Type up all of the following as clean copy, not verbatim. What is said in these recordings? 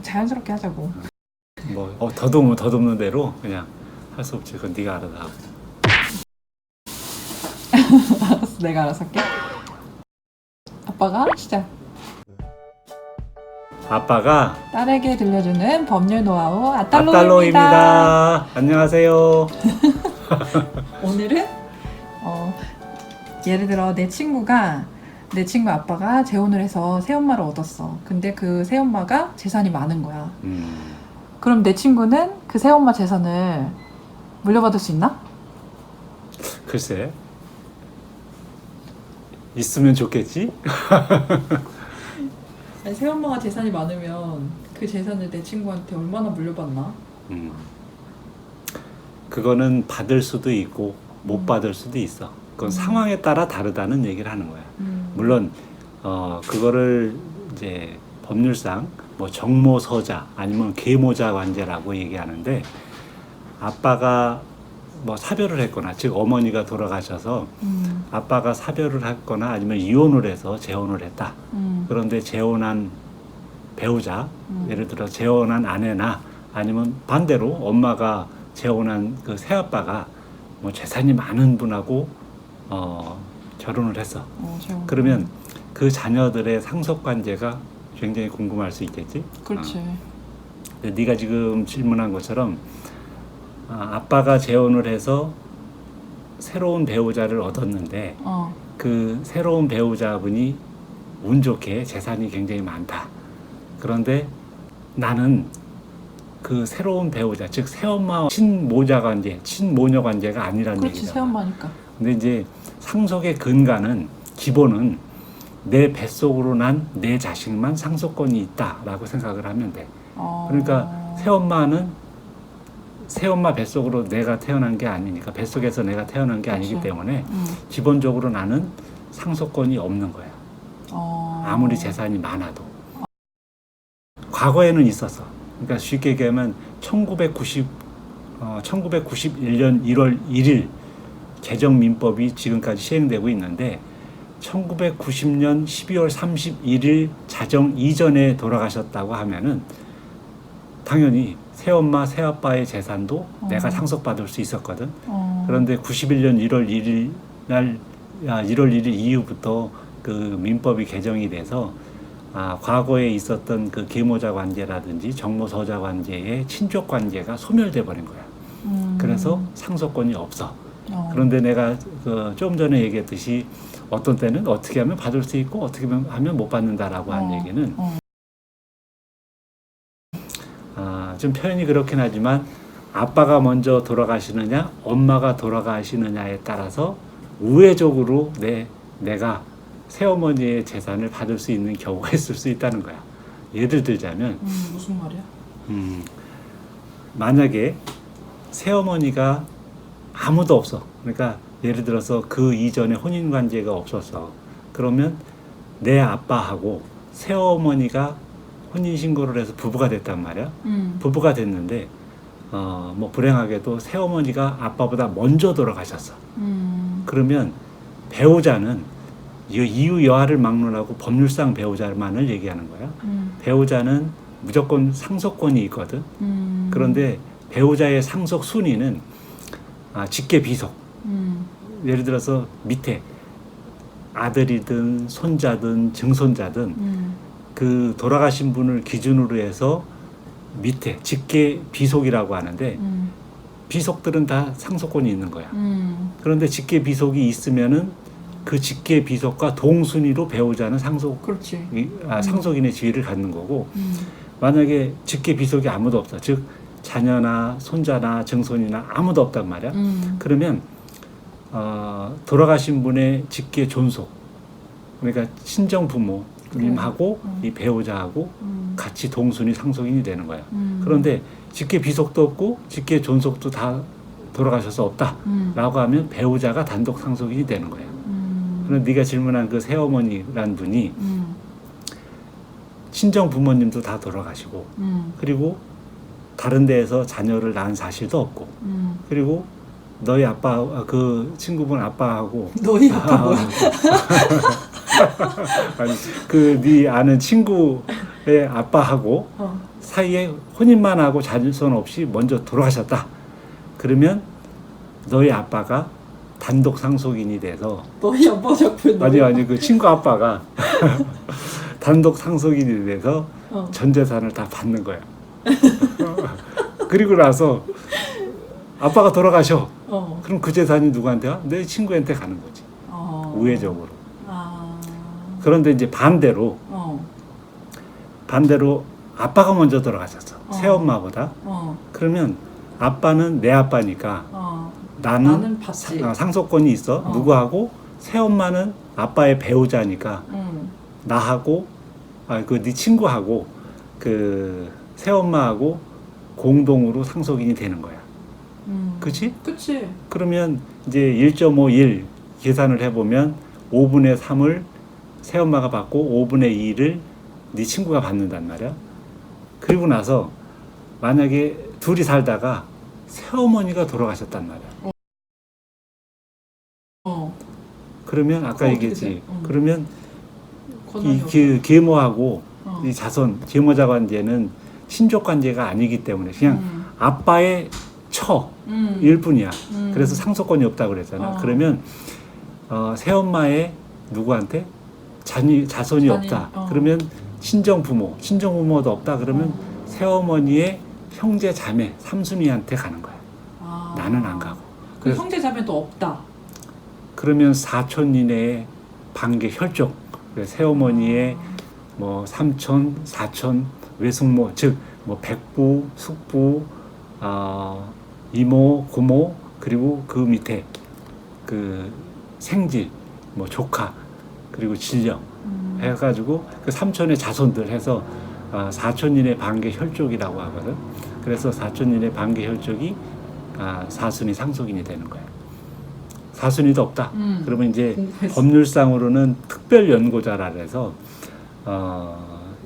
자연스럽게 하자고. 뭐 더듬으면 더듬는 대로 그냥 할 수 없지. 그건 네가 알아서 하고. 알았어, 내가 알아서 할게. 아빠가 시작. 아빠가 딸에게 들려주는 법률 노하우 아딸로입니다. 아딸로입니다. 안녕하세요. 오늘은 예를 들어 내 친구 아빠가 재혼을 해서 새엄마를 얻었어. 근데 그 새엄마가 재산이 많은 거야. 그럼 내 친구는 그 새엄마 재산을 물려받을 수 있나? 글쎄, 있으면 좋겠지? 아니, 새엄마가 재산이 많으면 그 재산을 내 친구한테 얼마나 물려받나? 그거는 받을 수도 있고 못 받을 수도 있어. 그건 상황에 따라 다르다는 얘기를 하는 거야. 물론 그거를 이제 법률상 뭐 정모서자 아니면 계모자 관계라고 얘기하는데, 아빠가 뭐 사별을 했거나, 즉 어머니가 돌아가셔서 아빠가 사별을 했거나 아니면 이혼을 해서 재혼을 했다. 그런데 재혼한 배우자, 예를 들어 재혼한 아내나 아니면 반대로 엄마가 재혼한 그 새아빠가 뭐 재산이 많은 분하고 결혼을 했어. 그러면 그 자녀들의 상속 관계가 굉장히 궁금할 수 있겠지? 그렇지. 네가 지금 질문한 것처럼 아빠가 재혼을 해서 새로운 배우자를 얻었는데 그 새로운 배우자분이 운 좋게 재산이 굉장히 많다. 그런데 나는 그 새로운 배우자, 즉 새엄마 친모자 관계, 친모녀 관계가 아니라는 그렇지, 얘기잖아. 새엄마니까. 근데 이제 상속의 근간은, 기본은 내 뱃속으로 난 내 자식만 상속권이 있다라고 생각을 하면 돼. 그러니까 새엄마 뱃속으로 내가 태어난 게 아니니까, 뱃속에서 내가 태어난 게 아니기 때문에 기본적으로 나는 상속권이 없는 거야. 아무리 재산이 많아도. 과거에는 있었어. 그러니까 쉽게 얘기하면 1991년 1월 1일 개정민법이 지금까지 시행되고 있는데, 1990년 12월 31일 자정 이전에 돌아가셨다고 하면은 당연히 새엄마, 새아빠의 재산도 내가 상속받을 수 있었거든. 그런데 91년 1월 1일 1월 1일 이후부터 그 민법이 개정이 돼서 과거에 있었던 그 계모자 관계라든지 정모서자 관계의 친족 관계가 소멸돼 버린 거야. 그래서 상속권이 없어. 그런데 내가 좀 전에 얘기했듯이 어떤 때는 어떻게 하면 받을 수 있고 어떻게 하면 못 받는다라고 한 얘기는 좀 표현이 그렇긴 하지만, 아빠가 먼저 돌아가시느냐 엄마가 돌아가시느냐에 따라서 우회적으로 내가 새어머니의 재산을 받을 수 있는 경우가 있을 수 있다는 거야. 예를 들자면 무슨 말이야? 만약에 새어머니가 아무도 없어. 그러니까 예를 들어서 그 이전에 혼인 관계가 없었어. 그러면 내 아빠하고 새어머니가 혼인 신고를 해서 부부가 됐단 말이야. 부부가 됐는데 뭐 불행하게도 새어머니가 아빠보다 먼저 돌아가셨어. 그러면 배우자는 이유 여하를 막론하고 법률상 배우자만을 얘기하는 거야. 배우자는 무조건 상속권이 있거든. 그런데 배우자의 상속 순위는 직계 비속. 예를 들어서 밑에 아들이든 손자든 증손자든 그 돌아가신 분을 기준으로 해서 밑에 직계 비속이라고 하는데, 비속들은 다 상속권이 있는 거야. 그런데 직계 비속이 있으면은 그 직계 비속과 동순위로 배우자는 상속인의 지위를 갖는 거고, 만약에 직계 비속이 아무도 없다, 즉 자녀나 손자나 증손이나 아무도 없단 말이야. 그러면 돌아가신 분의 직계 존속, 그러니까 친정 부모님하고 이 배우자하고 같이 동순위 상속인이 되는 거야. 그런데 직계 비속도 없고 직계 존속도 다 돌아가셔서 없다라고 하면 배우자가 단독 상속인이 되는 거야. 그런데 네가 질문한 그 새어머니란 분이 친정 부모님도 다 돌아가시고, 그리고 다른 데에서 자녀를 낳은 사실도 없고, 그리고 너희 아빠, 그 친구분 아빠하고 너희 아빠 뭐야? 아니, 그 네 아는 친구의 아빠하고 어. 사이에 혼인만 하고 자손 없이 먼저 돌아가셨다. 그러면 너희 아빠가 단독 상속인이 돼서 너희 아빠 자꾸 아니 그 친구 아빠가 단독 상속인이 돼서 전 재산을 다 받는 거야. 그리고 나서 아빠가 돌아가셔. 그럼 그 재산이 누구한테 가? 내 친구한테 가는 거지. 우회적으로. 그런데 이제 반대로 아빠가 먼저 돌아가셨어. 새엄마보다. 그러면 아빠는 내 아빠니까 나는 받지. 상속권이 있어. 누구하고? 새엄마는 아빠의 배우자니까 나하고 그 네 친구하고 그 새엄마하고 공동으로 상속인이 되는 거야. 그치? 그치. 그러면 이제 1.51 계산을 해보면 5분의 3을 새엄마가 받고 5분의 2를 네 친구가 받는단 말이야. 그리고 나서 만약에 둘이 살다가 새어머니가 돌아가셨단 말이야. 그러면 아까 얘기했지. 그러면 이 계모하고 이 자손, 계모자 관계는 신족 관계가 아니기 때문에 그냥 아빠의 처일 뿐이야. 그래서 상속권이 없다고 그랬잖아. 그러면 새엄마의 누구한테? 자손이 없다. 그러면 친정부모도 없다. 그러면 새어머니의 형제 자매 3순위한테 가는 거야. 나는 안 가고. 그 형제 자매도 없다. 그러면 사촌 이내의 반계 혈족, 새어머니의 뭐 삼촌, 사촌, 외숙모, 즉 뭐 백부, 숙부, 이모, 고모, 그리고 그 밑에 그 생질, 뭐 조카, 그리고 진령 해가지고 그 삼촌의 자손들 해서 사촌인의 반계 혈족이라고 하거든. 그래서 사촌인의 반계 혈족이 사순위 상속인이 되는 거야. 사순위도 없다. 그러면 이제 법률상으로는 특별 연고자라 해서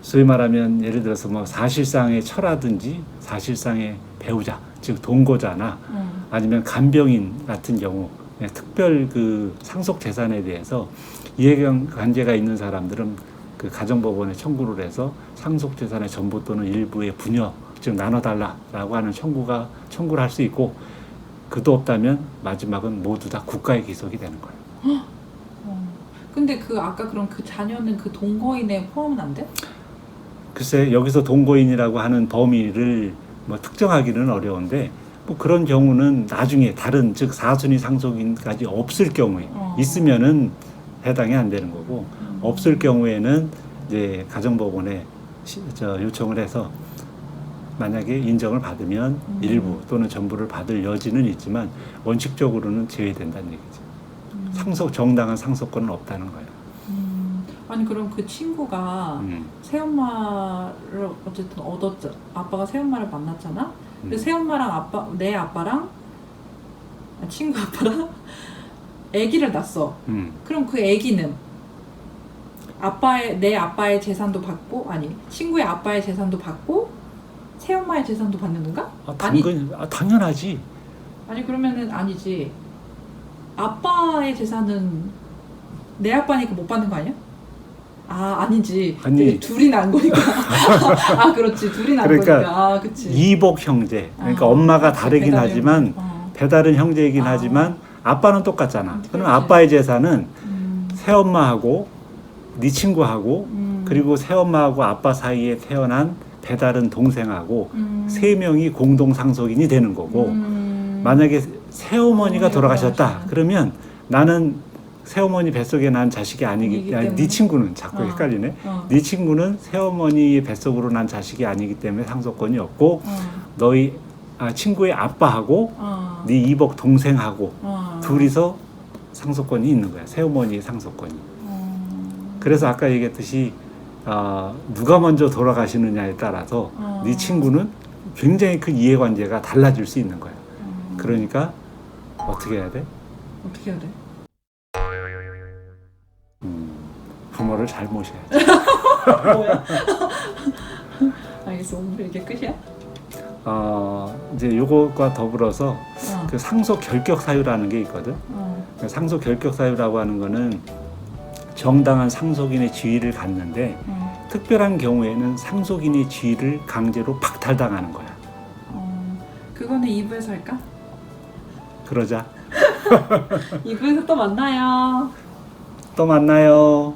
소위 말하면 예를 들어서 뭐 사실상의 처라든지 사실상의 배우자, 즉 동거자나 아니면 간병인 같은 경우 특별 그 상속 재산에 대해서 이해관계가 있는 사람들은 그 가정법원에 청구를 해서 상속 재산의 전부 또는 일부의 분여, 즉 나눠달라라고 하는 청구를 할 수 있고, 그도 없다면 마지막은 모두 다 국가에 기속이 되는 거예요. 근데 그 아까 그럼 그 자녀는 그 동거인에 포함은 안 돼? 글쎄 여기서 동거인이라고 하는 범위를 뭐 특정하기는 어려운데 뭐 그런 경우는 나중에 다른 즉 사순위 상속인까지 없을 경우에 있으면은 해당이 안 되는 거고 없을 경우에는 이제 가정법원에 요청을 해서 만약에 인정을 받으면 일부 또는 전부를 받을 여지는 있지만 원칙적으로는 제외된다는 얘기지. 정당한 상속권은 없다는 거예요. 아니 그럼 그 친구가 새엄마를 어쨌든 얻었죠. 아빠가 새엄마를 만났잖아. 근데 새엄마랑 내 아빠랑 친구 아빠랑 아기를 낳았어. 그럼 그 아기는 내 아빠의 재산도 받고 친구의 아빠의 재산도 받고 새엄마의 재산도 받는 건가? 당연하지. 아니 그러면은 아니지. 아빠의 재산은 내 아빠니까 못 받는 거 아니야? 아니지. 아니 둘이 난 거니까. 그렇지. 둘이 난 거니까. 그치. 이복 형제. 그러니까 엄마가 다르긴 하지만 배다른 형제이긴 하지만 아빠는 똑같잖아. 그럼 아빠의 재산은 새엄마하고 네 친구하고 그리고 새엄마하고 아빠 사이에 태어난 배다른 동생하고 세 명이 공동 상속인이 되는 거고 만약에 새어머니가 돌아가셨다. 그러면 나는 새어머니 뱃속에 난 자식이 네 친구는 자꾸 헷갈리네. 네 친구는 새어머니 뱃속으로 난 자식이 아니기 때문에 상속권이 없고 너희 친구의 아빠하고 네 이복 동생하고 둘이서 상속권이 있는 거야. 새어머니의 상속권이. 그래서 아까 얘기했듯이 누가 먼저 돌아가시느냐에 따라서 네 친구는 굉장히 큰 이해관계가 달라질 수 있는 거야. 그러니까 어떻게 해야 돼? 어떻게 해야 돼? 부모를 잘 모셔야지. 뭐야? 알겠어. 오늘 이게 끝이야? 이제 요것과 더불어서 그 상속 결격 사유라는 게 있거든. 상속 결격 사유라고 하는 거는 정당한 상속인의 지위를 갖는데 특별한 경우에는 상속인의 지위를 강제로 박탈당하는 거야. 그거는 2부에서 할까? 그러자. 2부에서 또 만나요. 또 만나요.